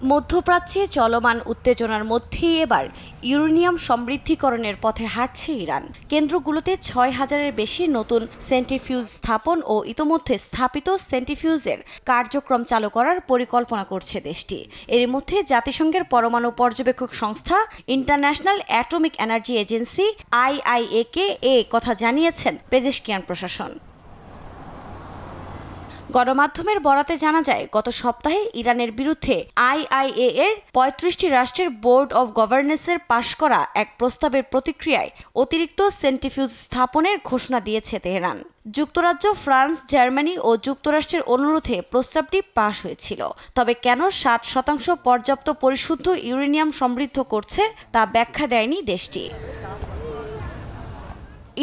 মধ্যপ্রাচ্যে চলমান উত্তেজনার মধ্যেই এবার ইউরেনিয়াম সমৃদ্ধিকরণের পথে হাঁটছে ইরান। কেন্দ্রগুলোতে ৬,০০০-এর বেশি নতুন সেন্ট্রিফিউজ স্থাপন ও ইতোমধ্যে স্থাপিত সেন্ট্রিফিউজের কার্যক্রম চালু করার পরিকল্পনা করছে দেশটি। এর মধ্যে জাতিসংঘের পরমাণু পর্যবেক্ষক সংস্থা ইন্টারন্যাশনাল অ্যাটমিক এনার্জি এজেন্সি IAEA-কে এ কথা জানিয়েছেন পেজেশকিয়ান প্রশাসন। গণমাধ্যমের বরাতে জানা যায়, গত সপ্তাহে ইরানের বিরুদ্ধে IAEA-এর ৩৫টি রাষ্ট্রের বোর্ড অব গভর্নেন্সের পাশ করা এক প্রস্তাবের প্রতিক্রিয়ায় অতিরিক্ত সেন্ট্রিফিউজ স্থাপনের ঘোষণা দিয়েছে তেহরান। যুক্তরাজ্য, ফ্রান্স, জার্মানি ও যুক্তরাষ্ট্রের অনুরোধে প্রস্তাবটি পাশ হয়েছিল। তবে কেন ৭% পর্যাপ্ত পরিশুদ্ধ ইউরেনিয়াম সমৃদ্ধ করছে তা ব্যাখ্যা দেয়নি দেশটি।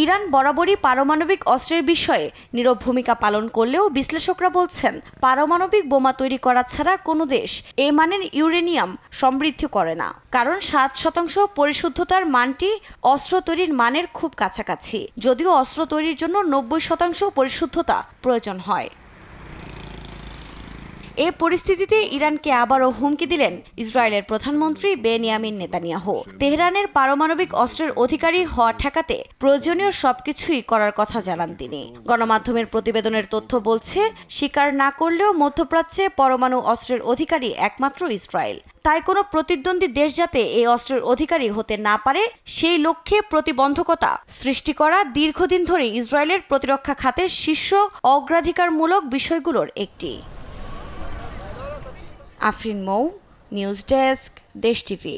ইরান বরাবরই পারমাণবিক অস্ত্রের বিষয়ে নীরব ভূমিকা পালন করলেও বিশ্লেষকরা বলছেন, পারমাণবিক বোমা তৈরি করা ছাড়া কোনো দেশ এ মানের ইউরেনিয়াম সমৃদ্ধ করে না। কারণ ৭% পরিশুদ্ধতার মানটি অস্ত্র তৈরির মানের খুব কাছাকাছি, যদিও অস্ত্র তৈরির জন্য ৯০% পরিশুদ্ধতা প্রয়োজন হয়। এ পরিস্থিতিতে ইরানকে আবারও হুমকি দিলেন ইসরায়েলের প্রধানমন্ত্রী বেনিয়ামিন নেতানিয়াহু। তেহরানের পারমাণবিক অস্ত্রের অধিকারী হওয়া ঠেকাতে প্রয়োজনীয় সবকিছুই করার কথা জানান তিনি। গণমাধ্যমের প্রতিবেদনের তথ্য বলছে, স্বীকার না করলেও মধ্যপ্রাচ্যে পরমাণু অস্ত্রের অধিকারী একমাত্র ইসরায়েল। তাই কোনো প্রতিদ্বন্দ্বী দেশ যাতে এই অস্ত্রের অধিকারী হতে না পারে, সেই লক্ষ্যে প্রতিবন্ধকতা সৃষ্টি করা দীর্ঘদিন ধরে ইসরায়েলের প্রতিরক্ষা খাতের শীর্ষ অগ্রাধিকারমূলক বিষয়গুলোর একটি। আফরিন মৌ, নিউজ ডেস্ক, দেশ টিভি।